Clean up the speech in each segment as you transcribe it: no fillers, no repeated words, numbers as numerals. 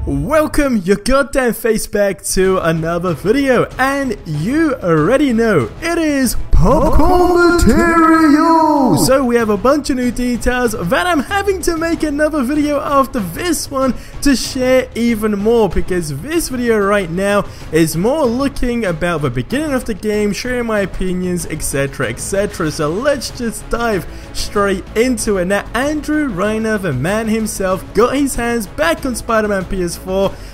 Welcome your goddamn face back to another video, and you already know it is popcorn material. So we have a bunch of new details that I'm having to make another video after this one to share even more, because this video right now is more looking about the beginning of the game, sharing my opinions, etc, etc. So let's just dive straight into it. Now, Andrew Reiner, the man himself, got his hands back on Spider-Man PS4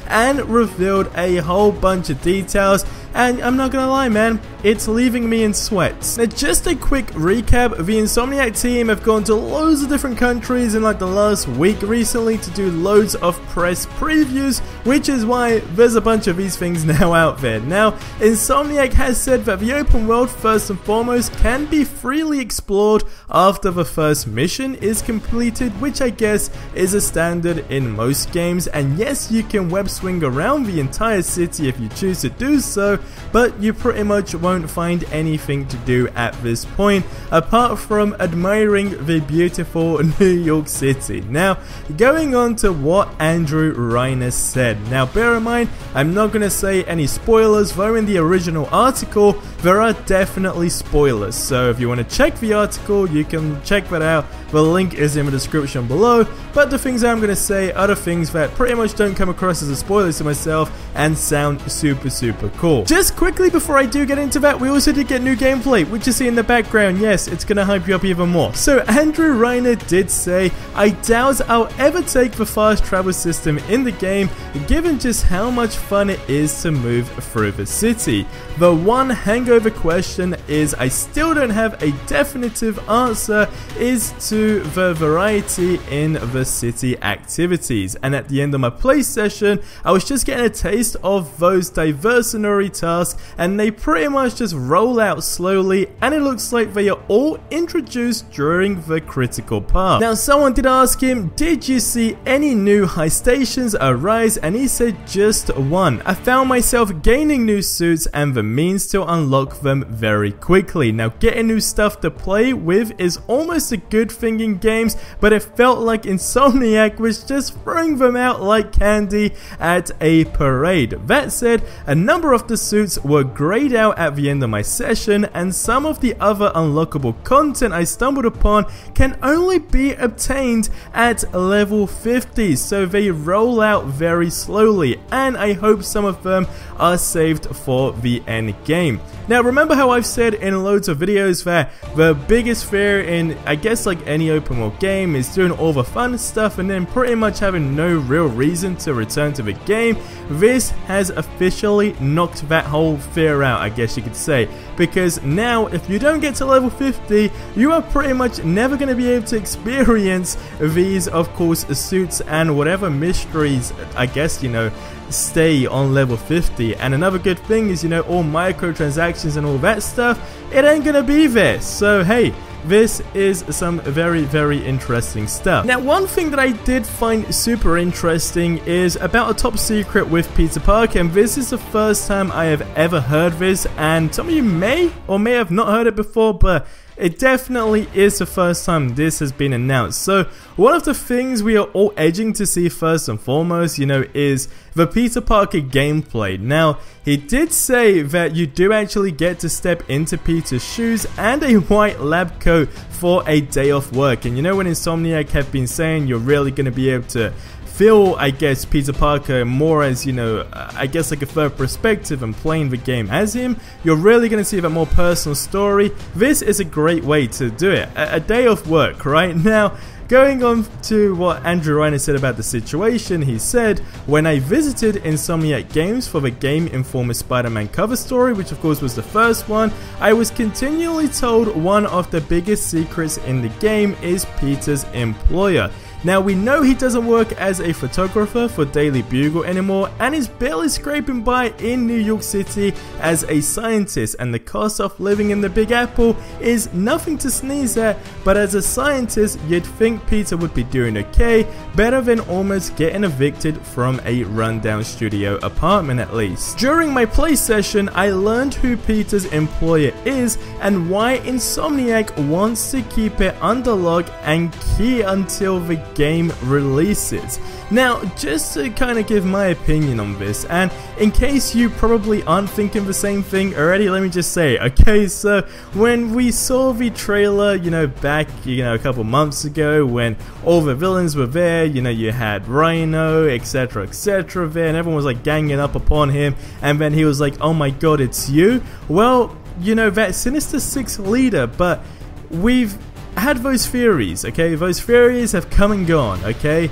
and revealed a whole bunch of details, and I'm not gonna lie, man, it's leaving me in sweats. Now, just a quick recap, the Insomniac team have gone to loads of different countries in like the last week recently to do loads of press previews, which is why there's a bunch of these things now out there. Now, Insomniac has said that the open world, first and foremost, can be freely explored after the first mission is completed, which I guess is a standard in most games, and yes, you can web swing around the entire city if you choose to do so, but you pretty much won't find anything to do at this point apart from admiring the beautiful New York City. Now, going on to what Andrew Reiner said. Now, bear in mind, I'm not going to say any spoilers, though in the original article there are definitely spoilers, so if you want to check the article you can check that out. The link is in the description below, but the things I'm going to say are the things that pretty much don't come across as a spoiler to myself and sound super cool. Just quickly before I do get into that, we also did get new gameplay, which you see in the background. Yes, it's going to hype you up even more. So Andrew Reiner did say, "I doubt I'll ever take the fast travel system in the game, given just how much fun it is to move through the city. The one hangover question is I still don't have a definitive answer is to the variety in the city activities. And at the end of my play session, I was just getting a taste of those diversionary tasks, and they pretty much just roll out slowly, and it looks like they are all introduced during the critical part." Now, someone did ask him, did you see any new high stations arise, and he said just one. "I found myself gaining new suits and the means to unlock them very quickly." Now, getting new stuff to play with is almost a good thing in games, but it felt like Insomniac was just throwing them out like candy at a parade. That said, a number of the suits were grayed out at the end of my session, and some of the other unlockable content I stumbled upon can only be obtained at level 50, so they roll out very slowly, and I hope some of them are saved for the end game. Now, remember how I've said in loads of videos that the biggest fear in, I guess, like any open world game is doing all the fun stuff and then pretty much having no real reason to return to the game. This has officially knocked that whole fear out, I guess you could say, because now if you don't get to level 50, you are pretty much never going to be able to experience these, of course, suits and whatever mysteries, I guess, you know, stay on level 50. And another good thing is, you know, all microtransactions and all that stuff, it ain't gonna be there. So hey, this is some very interesting stuff. Now, one thing that I did find super interesting is about a top secret with Peter Parker, and this is the first time I have ever heard this, and some of you may or may have not heard it before, but it definitely is the first time this has been announced. So one of the things we are all edging to see first and foremost, you know, is the Peter Parker gameplay. Now, he did say that you do actually get to step into Peter's shoes and a white lab coat for a day off work. And you know, when Insomniac have been saying you're really going to be able to feel, I guess, Peter Parker more as, you know, I guess like a third perspective and playing the game as him, you're really going to see that more personal story. This is a great way to do it. A day off work, right? Now, going on to what Andrew Reiner said about the situation, he said, "When I visited Insomniac Games for the Game Informer Spider-Man cover story, which of course was the first one, I was continually told one of the biggest secrets in the game is Peter's employer. Now, we know he doesn't work as a photographer for Daily Bugle anymore, and is barely scraping by in New York City as a scientist, and the cost of living in the Big Apple is nothing to sneeze at, but as a scientist, you'd think Peter would be doing okay, better than almost getting evicted from a rundown studio apartment at least. During my play session, I learned who Peter's employer is and why Insomniac wants to keep it under lock and key until the game releases. Now, just to kind of give my opinion on this, and in case you probably aren't thinking the same thing already, let me just say, okay, so when we saw the trailer, back, a couple months ago, when all the villains were there, you had Rhino, etc, there, and everyone was like ganging up upon him, and then he was like, oh my god, it's you? Well, that Sinister Six leader, but we've had those theories, okay? Those theories have come and gone, okay?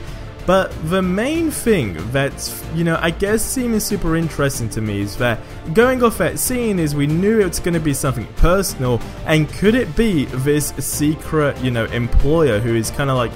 But the main thing that's, I guess seeming super interesting to me is that going off that scene is we knew it's going to be something personal, and could it be this secret, employer who is kind of like,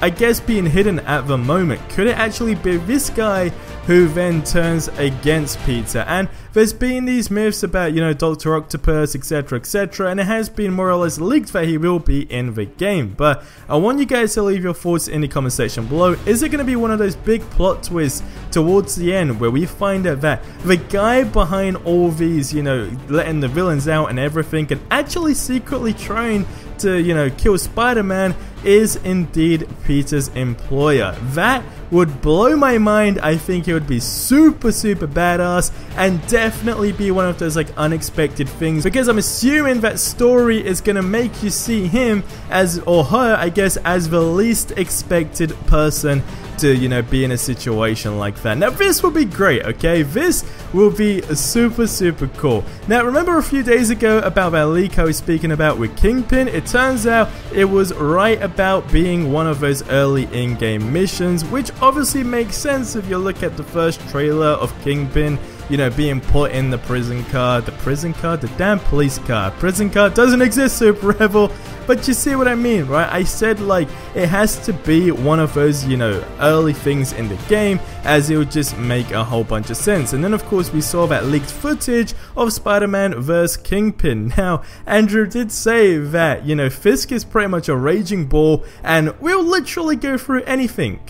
I guess, being hidden at the moment? Could it actually be this guy who then turns against Peter? And there's been these myths about, Dr. Octopus, etc, and it has been more or less leaked that he will be in the game. But I want you guys to leave your thoughts in the comment section below. Is it going to be one of those big plot twists towards the end where we find out that the guy behind all these, letting the villains out and everything, and actually secretly trying to, kill Spider-Man is indeed Peter's employer? That would blow my mind. I think it would be super badass, and definitely be one of those like unexpected things, because I'm assuming that story is gonna make you see him as, or her, I guess, as the least expected person to, be in a situation like that. Now, this will be great, okay? This will be super cool. Now, remember a few days ago about that leak I was speaking about with Kingpin? It turns out it was right about being one of those early in-game missions, which obviously makes sense if you look at the first trailer of Kingpin, being put in the prison car. The damn police car. Prison car doesn't exist, SuperRebel. But you see what I mean, right? I said, like, it has to be one of those, early things in the game, as it would just make a whole bunch of sense. And then, of course, we saw that leaked footage of Spider-Man vs. Kingpin. Now, Andrew did say that, Fisk is pretty much a raging bull, and will literally go through anything.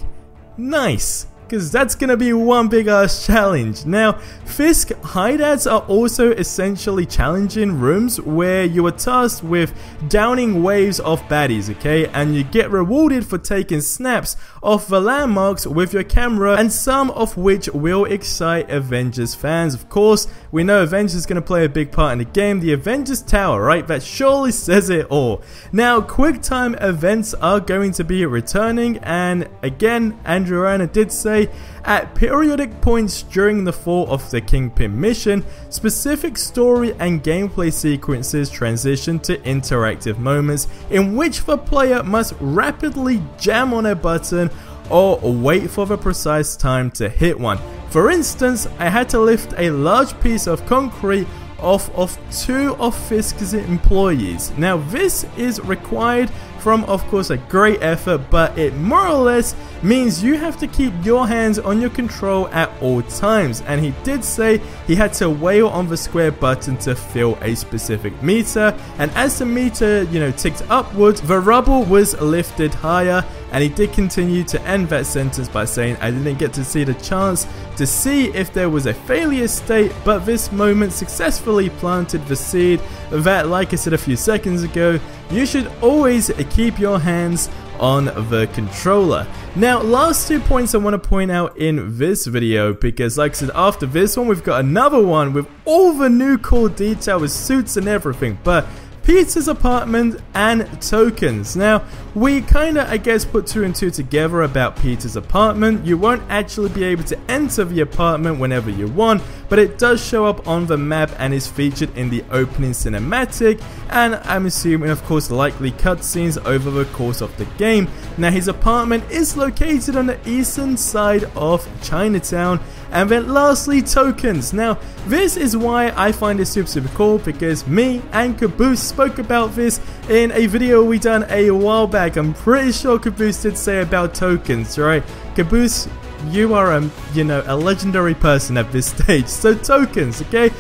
Nice. Because that's going to be one big ass challenge. Now, Fisk hideouts are also essentially challenging rooms where you are tasked with downing waves of baddies, okay? And you get rewarded for taking snaps of the landmarks with your camera, and some of which will excite Avengers fans. Of course, we know Avengers is going to play a big part in the game. The Avengers Tower, right? That surely says it all. Now, QuickTime events are going to be returning, and again, Andrew Rana did say, at periodic points during the fall of the Kingpin mission, specific story and gameplay sequences transition to interactive moments in which the player must rapidly jam on a button or wait for the precise time to hit one. For instance, I had to lift a large piece of concrete off of 2 of Fisk's employees. Now, this is required from, of course, a great effort, but it more or less means you have to keep your hands on your control at all times. And he did say he had to wail on the square button to fill a specific meter, and as the meter, ticked upwards, the rubble was lifted higher. And he did continue to end that sentence by saying, I didn't get to see the chance to see if there was a failure state, but this moment successfully planted the seed that, like I said a few seconds ago, you should always keep your hands on the controller. Now, last 2 points I want to point out in this video, because like I said, after this one we've got another one with all the new cool detail with suits and everything, but Peter's apartment and tokens. Now, we kinda, I guess, put 2 and 2 together about Peter's apartment. You won't actually be able to enter the apartment whenever you want, but it does show up on the map and is featured in the opening cinematic, and I'm assuming, of course, likely cutscenes over the course of the game. Now, his apartment is located on the eastern side of Chinatown. And then lastly, tokens. Now, this is why I find it super cool, because me and Caboose spoke about this in a video we done a while back. I'm pretty sure Caboose did say about tokens, right? Caboose, you are a legendary person at this stage. So tokens, okay?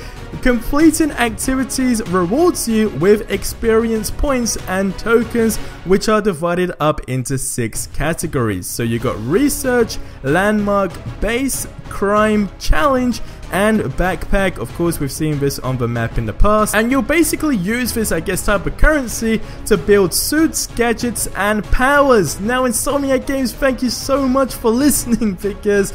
Completing activities rewards you with experience points and tokens, which are divided up into 6 categories. So you got research, landmark, base, crime, challenge, and backpack. Of course, we've seen this on the map in the past, and you'll basically use this, I guess, type of currency to build suits, gadgets, and powers. Now, Insomniac Games, thank you so much for listening, because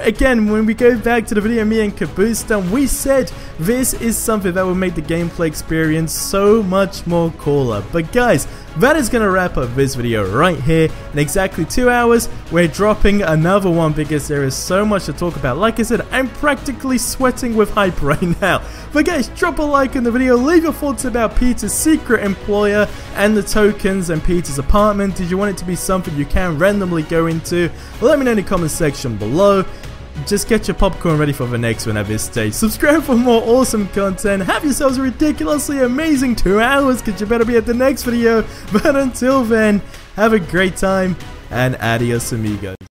again, when we go back to the video me and Caboose done, we said this is something that will make the gameplay experience so much more cooler. But guys, that is going to wrap up this video right here. In exactly 2 hours, we're dropping another one because there is so much to talk about. Like I said, I'm practically sweating with hype right now. But guys, drop a like on the video, leave your thoughts about Peter's secret employer and the tokens and Peter's apartment. Did you want it to be something you can randomly go into? Let me know in the comment section below. Just get your popcorn ready for the next one at this stage. Subscribe for more awesome content. Have yourselves a ridiculously amazing 2 hours, because you better be at the next video. But until then, have a great time and adios amigos.